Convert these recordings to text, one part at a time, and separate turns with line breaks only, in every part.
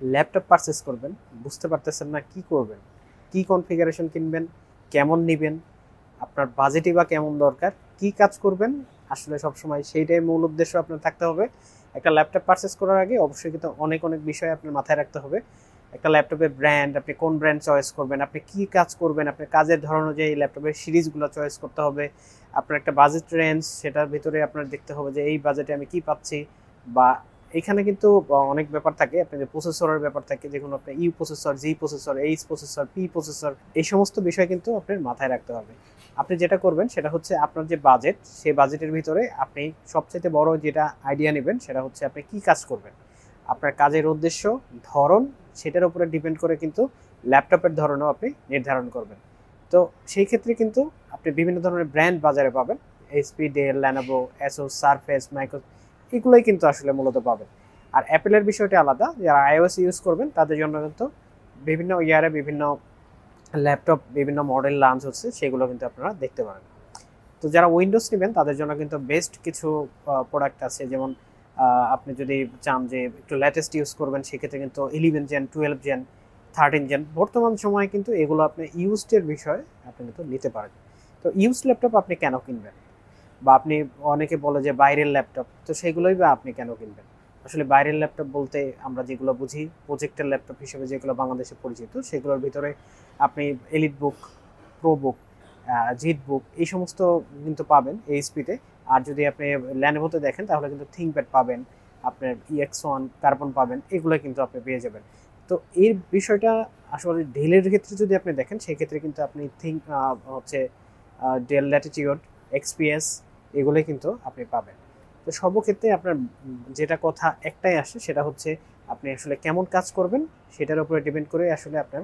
Laptop purchase করবেন, বুঝতে পারতেছেন না কি করবেন, কি কনফিগারেশন কিনবেন, কেমন নিবেন, আপনার বাজেটই বা কেমন দরকার, কি কাজ করবেন, আসলে সবসময় সেইটাই মূল উদ্দেশ্য আপনার থাকতে হবে। একটা ল্যাপটপ পারচেস করার আগে অবশ্যই কিন্তু অনেক অনেক বিষয় আপনার মাথায় রাখতে হবে। একটা ল্যাপটপের ব্র্যান্ড, আপনি কোন ব্র্যান্ড চয়েস করবেন, আপনি কি কাজ করবেন, আপনার কাজের ধরন অনুযায়ী ল্যাপটপের সিরিজগুলো চয়েস করতে হবে। আপনার একটা বাজেট রেঞ্জ, সেটার ভিতরে আপনার দেখতে হবে যে এই বাজেটে আমি কি পাচ্ছি। বা এখানে কিন্তু অনেক ব্যাপার থাকে, আপনাদের প্রসেসরের ব্যাপার থাকে, যেগুলো আপনার you processor, G processor, H processor, P processor, এই সমস্ত বিষয় কিন্তু আপনার মাথায় রাখতে হবে। আপনি যেটা করবেন সেটা হচ্ছে আপনার যে বাজেট, সেই বাজেটের ভিতরে আপনি সবচেয়ে বড় যেটা আইডিয়া নেবেন সেটা হচ্ছে আপনি কি কাজ করবেন। আপনার কাজের উদ্দেশ্য, ধরন, সেটার উপরে ডিপেন্ড করে কিন্তু ল্যাপটপের ধরনও আপনি নির্ধারণ করবেন। তো সেই ক্ষেত্রে কিন্তু আপনি বিভিন্ন ধরনের ব্র্যান্ড বাজারে পাবেন। HP, Dell, Lenovo, Asus, Surface, Micro, এগুলোই কিন্তু আসলে মূলত পাবেন। আর অ্যাপেলের বিষয়টা আলাদা, যারা আইওএস ইউজ করবেন তাদের জন্য কিন্তু বিভিন্ন ইয়ারে বিভিন্ন ল্যাপটপ, বিভিন্ন মডেল লঞ্চ হচ্ছে, সেগুলো কিন্তু আপনারা দেখতে পারেন। তো যারা উইন্ডোজ নেবেন তাদের জন্য কিন্তু বেস্ট কিছু প্রোডাক্ট আছে, যেমন আপনি যদি চান যে একটু লেটেস্ট ইউজ করবেন, সেক্ষেত্রে কিন্তু 11 জেন, 12 জেন, 13 জেন, বর্তমান সময়ে কিন্তু এগুলো আপনি ইউজডের বিষয়ে আপনি কিন্তু নিতে পারেন। তো ইউজ ল্যাপটপ আপনি কেন কিনবেন, বা আপনি, অনেকে বলে যে বাইরের ল্যাপটপ, তো সেগুলোই বা আপনি কেন কিনবেন। আসলে বাইরের ল্যাপটপ বলতে আমরা যেগুলো বুঝি, প্রজেক্টের ল্যাপটপ হিসেবে যেগুলো বাংলাদেশে পরিচিত, সেগুলোর ভিতরে আপনি এলিট বুক, প্রো বুক, জিট বুক, এই সমস্ত কিন্তু পাবেন এইচপিতে। আর যদি আপনি ল্যানোভোতে দেখেন তাহলে কিন্তু থিংকপ্যাড পাবেন, আপনার EX1 কার্বন পাবেন, এগুলো কিন্তু আপনি পেয়ে যাবেন। তো এই বিষয়টা আসলে ডেলের ক্ষেত্রে যদি আপনি দেখেন, সেক্ষেত্রে কিন্তু আপনি হচ্ছে ডেল ল্যাটিটিউড, XPS, এগুলোই কিন্তু আপনি পাবেন। তো সর্বক্ষেত্রে আপনার যেটা কথা একটাই আসে, সেটা হচ্ছে আপনি আসলে কেমন কাজ করবেন, সেটার উপরে ডিপেন্ড করে আসলে আপনার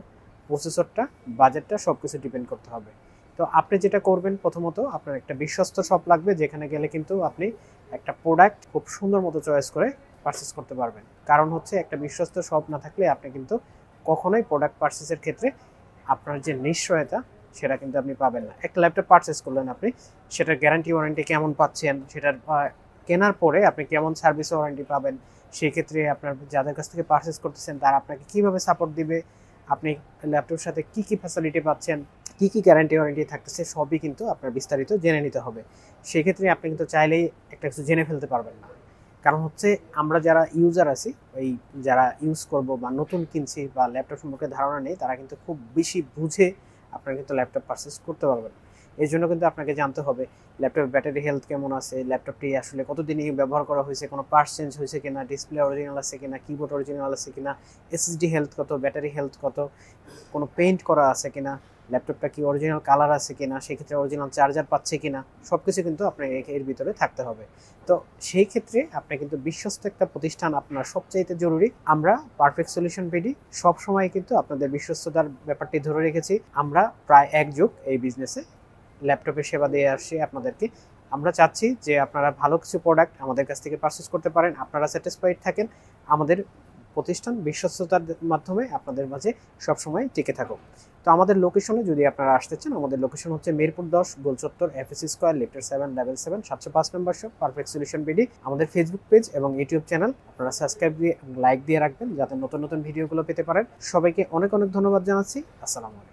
প্রসেসরটা, বাজেটটা, সব কিছু ডিপেন্ড করতে হবে। তো আপনি যেটা করবেন, প্রথমত আপনার একটা বিশ্বস্ত শপ লাগবে, যেখানে গেলে কিন্তু আপনি একটা প্রোডাক্ট খুব সুন্দর মতো চয়েস করে পারচেস করতে পারবেন। কারণ হচ্ছে একটা বিশ্বস্ত শপ না থাকলে আপনি কিন্তু কখনোই প্রোডাক্ট পারচেসের ক্ষেত্রে আপনার যে নিশ্চয়তা, সেটা কিন্তু আপনি পাবেন না। একটা ল্যাপটপ পারচেস করলেন আপনি, সেটার গ্যারান্টি ওয়ারেন্টি কেমন পাচ্ছেন, সেটার কেনার পরে আপনি কেমন সার্ভিস ওয়ারেন্টি পাবেন, সেই ক্ষেত্রে আপনার যাদের কাছ থেকে পারচেস করতেছেন তারা আপনাকে কিভাবে সাপোর্ট দিবে, আপনি ল্যাপটপের সাথে কি কি ফ্যাসিলিটি পাচ্ছেন, কি কি গ্যারান্টি ওয়ারেন্টি থাকতেছে, সবই কিন্তু আপনার বিস্তারিত জেনে নিতে হবে। সেক্ষেত্রে আপনি কিন্তু চাইলেই একটা কিছু জেনে ফেলতে পারবেন না। কারণ হচ্ছে আমরা যারা ইউজার আছি, ওই যারা ইউজ করব বা নতুন কিনছি বা ল্যাপটপ সম্পর্কে ধারণা নেই, তারা কিন্তু খুব বেশি বুঝে আপনারা কিন্তু ল্যাপটপ পারচেস করতে পারবেন। এই জন্য কিন্তু আপনাকে জানতে হবে ল্যাপটপের ব্যাটারি হেলথ কেমন আছে, ল্যাপটপটি আসলে কতদিন ব্যবহার করা হয়েছে, কোনো পার্টস চেঞ্জ হয়েছে কিনা, ডিসপ্লে অরিজিনাল আছে কিনা, কিবোর্ড অরিজিনাল আছে কিনা, এসএসডি হেলথ কত, ব্যাটারি হেলথ কত, কোনো পেইন্ট করা আছে কিনা, ল্যাপটপটা কি অরিজিনাল কালার আছে কিনা, সেক্ষেত্রে অরিজিনাল চার্জার পাচ্ছে কিনা, সব কিছু কিন্তু আপনার এর ভিতরে থাকতে হবে। তো সেই ক্ষেত্রে আপনি কিন্তু বিশ্বস্ত একটা প্রতিষ্ঠান আপনার সবচাইতে জরুরি। আমরা পারফেক্ট সলিউশন বিডি সবসময় কিন্তু আপনাদের বিশ্বস্ততার ব্যাপারটি ধরে রেখেছি। আমরা প্রায় 1 যুগ এই বিজনেসে ল্যাপটপের সেবা দিয়ে আসছি আপনাদেরকে। আমরা চাচ্ছি যে আপনারা ভালো কিছু প্রোডাক্ট আমাদের কাছ থেকে পারচেস করতে পারেন, আপনারা স্যাটিসফাইড থাকেন, আমাদের প্রতিষ্ঠান বিশ্বস্ততার মাধ্যমে আপনাদের মাঝে সবসময় টিকে থাকুক। তো আমাদের লোকেশনে যদি আপনারা আসতে চান, আমাদের লোকেশন হচ্ছে মিরপুর 10, গোলচত্বর, FSC স্কয়ার, লিফটের 7, লেভেল 7, 705 নম্বর শপ, পারফেক্ট সলিউশন বিডি। আমাদের ফেসবুক পেজ এবং ইউটিউব চ্যানেল আপনারা সাবস্ক্রাইব দিয়ে লাইক দিয়ে রাখবেন, যাতে নতুন নতুন ভিডিওগুলো পেতে পারেন। সবাইকে অনেক অনেক ধন্যবাদ জানাচ্ছি। আসসালামু আলাইকুম।